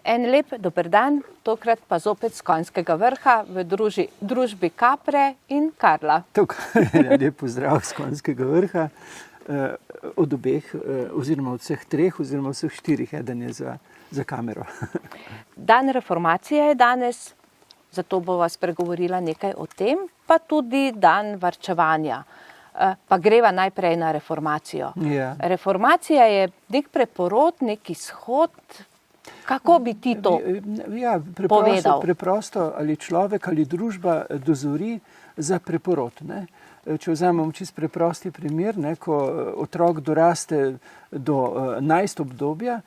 En lep dober dan, tokrat pa zopet z Konjskega vrha v družbi Kapre in Karla. Lep pozdrav z Konjskega vrha, od obeh, oziroma od vseh treh, oziroma vseh štirih, eden je za kamero. Dan reformacije je danes, zato bova spregovorila nekaj o tem, pa tudi dan varčevanja. Pa greva najprej na reformacijo. Ja. Reformacija je nek preporod, nek izhod. Kako bi ti to povedal? Preprosto ali človek ali družba dozori za preporod. Ne? Če vzamemo čisto preprosti primer, ne, ko otrok doraste do najstobdobja,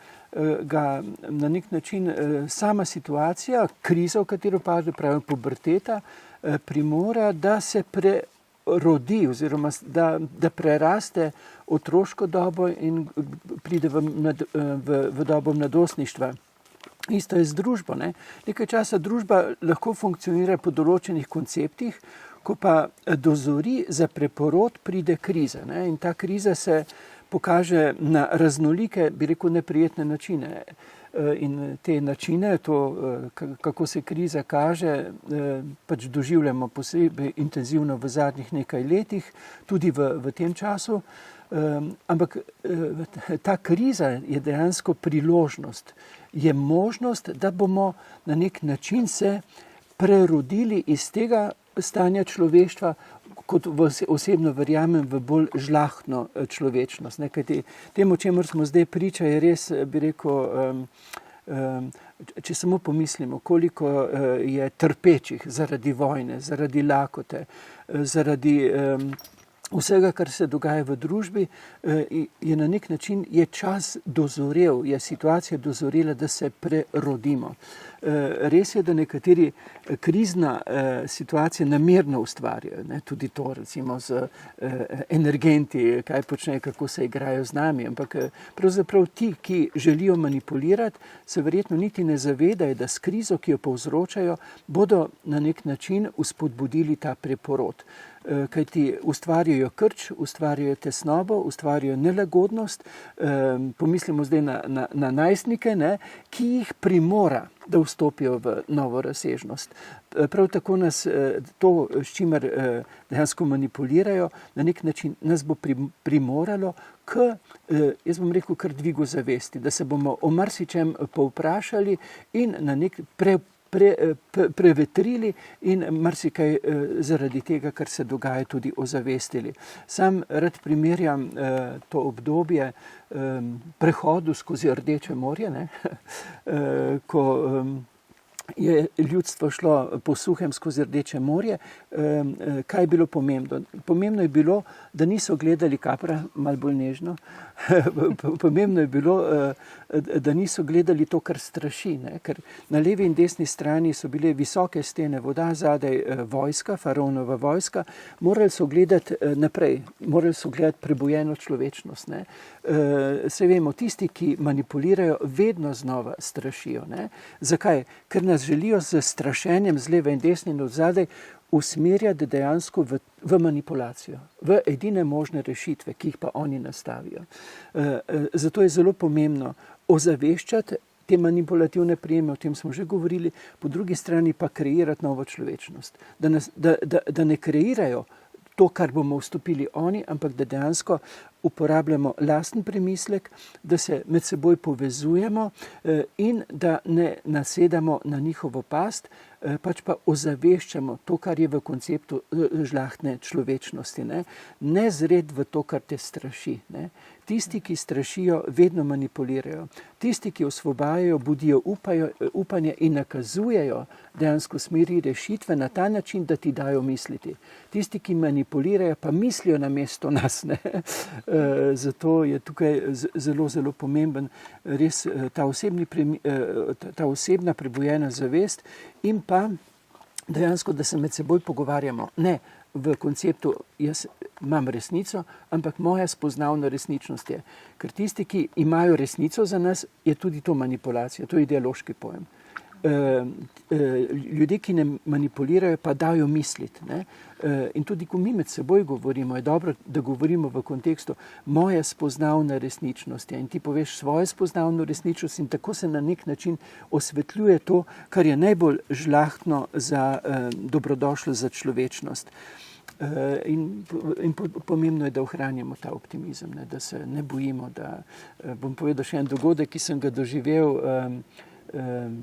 ga na nek način sama situacija, kriza, v katero pade, pravi puberteta, primora, da se prerodi oziroma da preraste otroško dobo in pride v dobo mladostništva. Isto je z družbo. Ne? Nekaj časa družba lahko funkcionira po določenih konceptih, ko pa dozori za preporod, pride kriza. Ne? In ta kriza se pokaže na raznolike, bi rekel, neprijetne načine. In te načine, to, kako se kriza kaže, pač doživljamo posebej intenzivno v zadnjih nekaj letih, tudi v tem času. Ampak ta kriza je dejansko priložnost. Je možnost, da bomo na nek način se prerodili iz tega stanja človeštva, kot osebno verjamem, v bolj žlahtno človečnost. Kajti temu, čemur smo zdaj priča, je res, bi rekel, če samo pomislimo, koliko je trpečih zaradi vojne, zaradi lakote, zaradi vsega, kar se dogaja v družbi, je na nek način je čas dozorel, je situacija dozorela, da se prerodimo. Res je, da nekateri krizna situacija namerno ustvarjajo, ne? Tudi to recimo z energenti, kaj počnejo, kako se igrajo z nami, ampak pravzaprav ti, ki želijo manipulirati, se verjetno niti ne zavedajo, da s krizo, ki jo povzročajo, bodo na nek način uspodbudili ta preporod. Kajti ustvarjajo krč, ustvarjajo tesnobo, ustvarjajo nelagodnost, pomislimo zdaj na najstnike, ne, ki jih primora, da vstopijo v novo razsežnost. Prav tako nas to, s čimer dejansko manipulirajo, na nek način nas bo primoralo k, jaz bom rekel, kar dvigu zavesti, da se bomo o marsičem povprašali in na nek prevetrili in marsikaj zaradi tega, kar se dogaja, tudi ozavestili. Sam rad primerjam to obdobje prehodu skozi Rdeče morje, ne? Ko je ljudstvo šlo po suhem skozi Rdeče morje. Kaj je bilo pomembno? Pomembno je bilo, da niso gledali Kapra, malo bolj nežno. Pomembno je bilo, da niso gledali to, kar straši. Ne? Ker na levi in desni strani so bile visoke stene voda, zadaj vojska, faraonova vojska. Morali so gledati naprej, morali so gledati prebujeno človečnost. Ne? Se vemo, tisti, ki manipulirajo, vedno znova strašijo. Ne? Zakaj? Ker nas želijo z strašenjem z leve in desni in od zadaj usmerjati dejansko v manipulacijo, v edine možne rešitve, ki jih pa oni nastavijo. Zato je zelo pomembno ozaveščati te manipulativne prijeme, o tem smo že govorili, po drugi strani pa kreirati novo človečnost. Da ne kreirajo to, kar bomo vstopili oni, ampak da dejansko uporabljamo lasten premislek, da se med seboj povezujemo in da ne nasedamo na njihovo past, pač pa ozaveščamo to, kar je v konceptu žlahtne človečnosti. Ne zred v to, kar te straši. Ne? Tisti, ki strašijo, vedno manipulirajo. Tisti, ki osvobajajo, budijo upanje in nakazujejo dejansko smeri rešitve na ta način, da ti dajo misliti. Tisti, ki manipulirajo, pa mislijo namesto nas. Ne? Zato je tukaj zelo, zelo pomemben res ta osebna prebujena zavest in pa dejansko, da se med seboj pogovarjamo. Ne v konceptu, jaz imam resnico, ampak moja spoznavna resničnost je. Ker tisti, ki imajo resnico za nas, je tudi to manipulacija, to je ideološki pojem. Ljudje, ki ne manipulirajo, pa dajo misliti. Ne? In tudi, ko mi med seboj govorimo, je dobro, da govorimo v kontekstu moja spoznavna resničnost. In ti poveš svojo spoznavno resničnost in tako se na nek način osvetljuje to, kar je najbolj žlahtno za dobrodošlo za človečnost. In pomembno je, da ohranjamo ta optimizem, ne, da se ne bojimo. Bom povedal še en dogodek, ki sem ga doživel,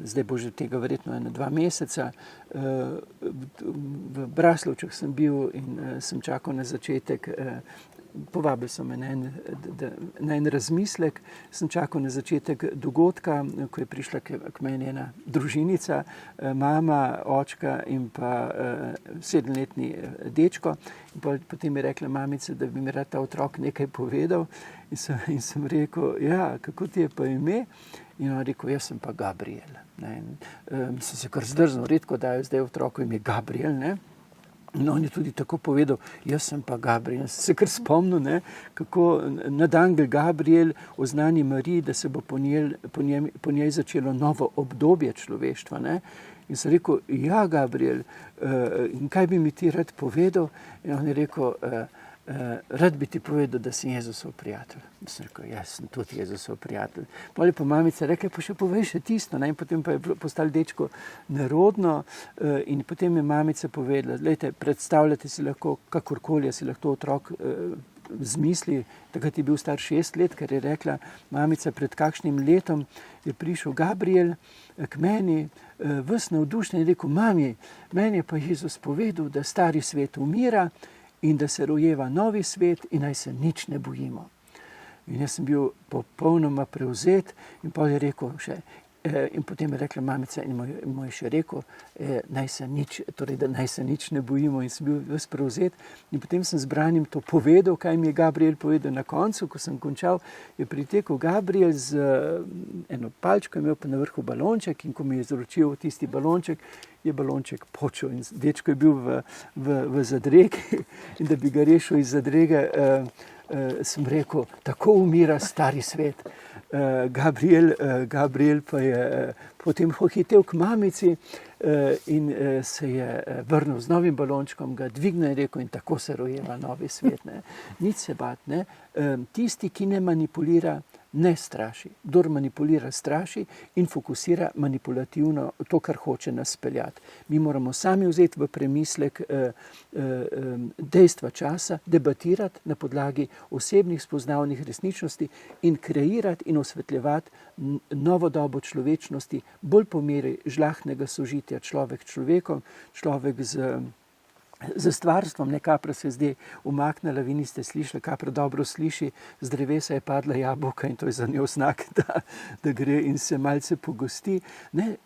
zdaj bo že tega verjetno 1-2 meseca. V Braslovčah sem bil in sem čakal na začetek, povabili so me na en razmislek, sem čakal na začetek dogodka, ko je prišla k meni ena družinica, mama, očka in pa 7-letni dečko. In potem je rekla mamica, da bi mi rad ta otrok nekaj povedal. In sem rekel, ja, kako ti je pa ime? In on rekel, jaz sem pa Gabriel. Sem se kar zdrznil, redko dajo zdaj otroku ime Gabriel, ne? In on je tudi tako povedal, jaz sem pa Gabriel. Sem se kar spomnil, ne, kako nadangel Gabriel oznani Mariji, da se bo po njej začelo novo obdobje človeštva. Ne. In sem rekel, ja, Gabriel, in kaj bi mi ti rad povedal? In on je rekel, rad bi ti povedal, da si Jezusov prijatelj. Sem rekel, jaz sem tudi Jezusov prijatelj. Potem je pa mamica rekla, pa še povej še tisto. Ne? In potem pa je postal dečko nerodno in potem je mamica povedala, glejte, predstavljate si lahko, kakorkoli si lahko otrok zmisli, takrat je bil star 6 let, ker je rekla mamica, pred kakšnim letom je prišel Gabriel k meni, ves navdušen, in rekel, mami, meni je pa Jezus povedal, da stari svet umira in da se rojeva novi svet in naj se nič ne bojimo. In jaz sem bil popolnoma prevzet in potem je rekel še, in potem je rekla mamica in mu je še rekel, naj se nič ne bojimo, in sem bil ves prevzet. In potem sem zbranim to povedal, kaj mi je Gabriel povedal na koncu, ko sem končal, je pritekel Gabriel z eno palčko, imel pa na vrhu balonček in ko mi je izročil tisti balonček, je balonček počel in dečko je bil v zadregi in da bi ga rešil iz zadrege, sem rekel, tako umira stari svet. Gabriel pa je potem hitel k mamici in se je vrnil z novim balončkom, ga dvignil in rekel, in tako se rojeva novi svet. Ne. Nič se bat, ne. Tisti, ki ne manipulira, ne straši. Kdor manipulira, straši in fokusira manipulativno to, kar hoče nas speljati. Mi moramo sami vzeti v premislek dejstva časa, debatirati na podlagi osebnih spoznavnih resničnosti in kreirati in osvetljevati novo dobo človečnosti, bolj po meri žlahtnega sožitja človek s človekom, človek z stvarstvom. Ne, kapra se zdaj umaknila, vi niste slišali, kapra dobro sliši, z drevesa je padla jabolka in to je za njo znak, da gre in se malce pogosti. Ne,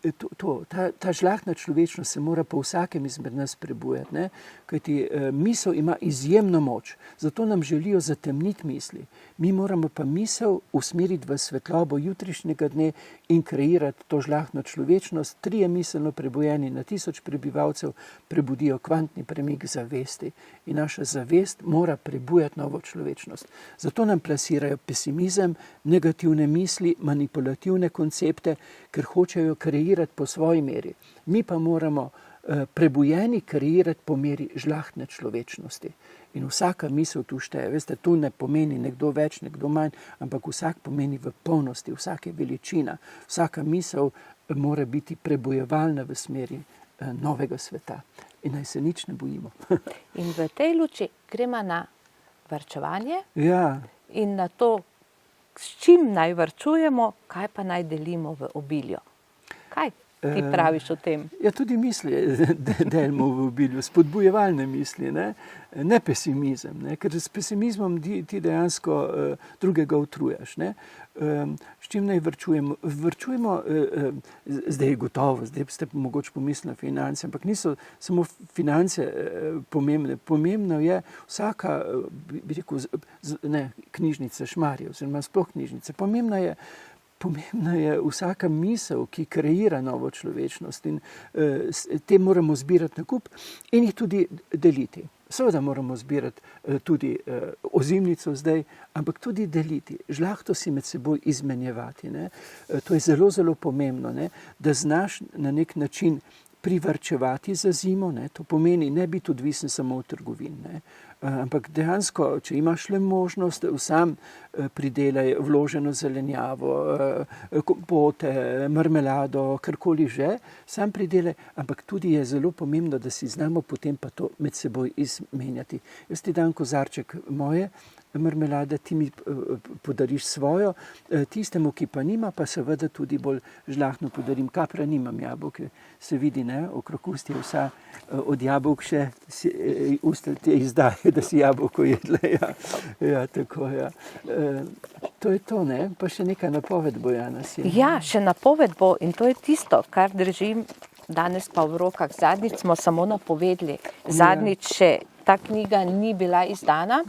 ta žlahtna človečnost se mora po vsakem izmed nas prebujati, ne, kajti misel ima izjemno moč, zato nam želijo zatemniti misli. Mi moramo pa misel usmeriti v svetlobo jutrišnjega dne in kreirati to žlahtno človečnost. 3 miselno prebujeni na 1000 prebivalcev prebudijo kvantni premik zavesti in naša zavest mora prebujati novo človečnost. Zato nam plasirajo pesimizem, negativne misli, manipulativne koncepte, ker hočejo kreirati po svoji meri. Mi pa moramo prebujeni kreirati po meri žlahtne človečnosti. In vsaka misel tu šteje. Veste, tu ne pomeni nekdo več, nekdo manj, ampak vsak pomeni v polnosti, vsak je veličina. Vsaka misel mora biti prebojevalna v smeri novega sveta. In naj se nič ne bojimo. In v tej luči gremo na varčevanje, ja. In na to, s čim naj varčujemo, kaj pa naj delimo v obilju. Kaj ti praviš o tem? Ja, tudi misli delimo v obilju, spodbujevalne misli, ne pesimizem, ne? Ker s pesimizmom ti dejansko drugega utrujaš. Ne? S čim naj varčujemo? Varčujemo, zdaj je gotovo, zdaj ste mogoče pomislili na finance, ampak niso samo finance pomembne. Pomembno je vsaka, bi rekel, knjižnica Šmarje, oziroma sploh knjižnice. Pomembna je vsaka misel, ki kreira novo človečnost in te moramo zbirati na kup in jih tudi deliti. Seveda moramo zbirati tudi ozimnico zdaj, ampak tudi deliti, žlahto si med seboj izmenjevati. Ne. To je zelo, zelo pomembno, ne, da znaš na nek način privarčevati za zimo, ne. To pomeni ne biti odvisen samo od trgovin, ne. Ampak dejansko, če imaš le možnost, sam pridelaj vloženo zelenjavo, kompote, marmelado, karkoli že, sam pridelaj, ampak tudi je zelo pomembno, da si znamo potem pa to med seboj izmenjati. Jaz ti dam kozarček moje marmelade, ti mi podariš svojo, tistemu, ki pa nima, pa seveda tudi bolj žlahtno podarim. Kapra nimam jabolk, se vidi, ne, okrog ust je vsa od jabolk še usta te izdaje, da si jabolko jedle. Ja, tako, ja. To je to, ne? Pa še neka napoved, Bojana, si. Ja, še napoved bo in to je tisto, kar držim danes pa v rokah. Zadnjič smo samo napovedali, zadnjič še ta knjiga ni bila izdana,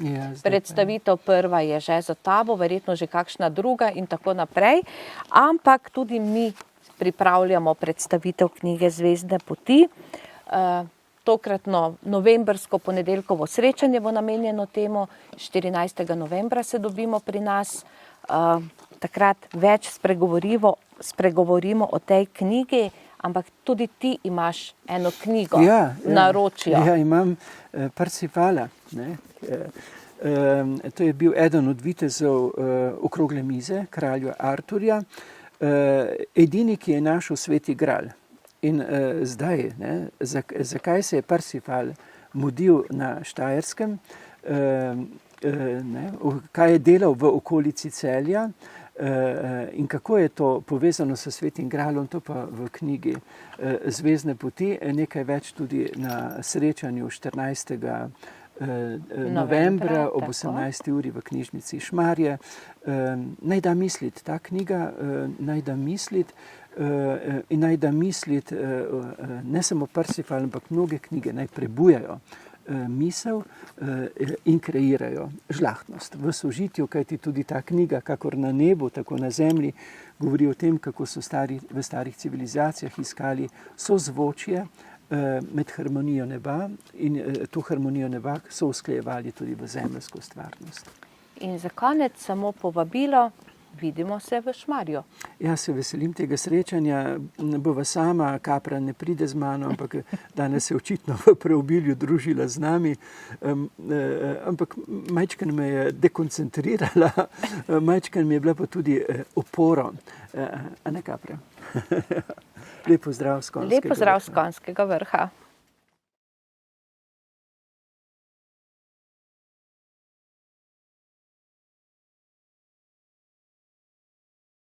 predstavitev prva je že za tabo, verjetno že kakšna druga in tako naprej, ampak tudi mi pripravljamo predstavitev knjige Zvezdne poti. Tokratno novembrsko ponedeljkovo srečanje bo namenjeno temu, 14. novembra se dobimo pri nas, takrat več spregovorimo o tej knjigi, ampak tudi ti imaš eno knjigo v naročju. Ja, imam Parsifala. Ne? To je bil eden od vitezov okrogle mize, kralja Arturja, edini, ki je našel sveti gral. In zdaj, ne, zakaj se je Parsifal mudil na Štajerskem, ne, kaj je delal v okolici Celja, in kako je to povezano s svetim gralom, to pa v knjigi Zvezdne poti, nekaj več tudi na srečanju 14. novembra ob 18. uri v knjižnici Šmarje. Naj da misliti, ta knjiga naj da misliti in naj da misliti ne samo Parsifal, ampak mnoge knjige naj prebujajo misel in kreirajo žlahtnost v sožitju, kajti tudi ta knjiga, kakor na nebu, tako na zemlji, govori o tem, kako so v starih civilizacijah iskali sozvočje med harmonijo neba in to harmonijo neba so usklajevali tudi v zemeljsko stvarnost. In za konec samo povabilo, vidimo se v Šmarju. Ja, se veselim tega srečanja, bova sama, Kapra ne pride z mano, ampak danes se očitno v preobilju družila z nami, ampak majčkeno me je dekoncentrirala, majčkeno mi je bila pa tudi oporo. A ne, Kapra? Lep pozdrav s Konjskega vrha. Lep pozdrav s Konjskega vrha.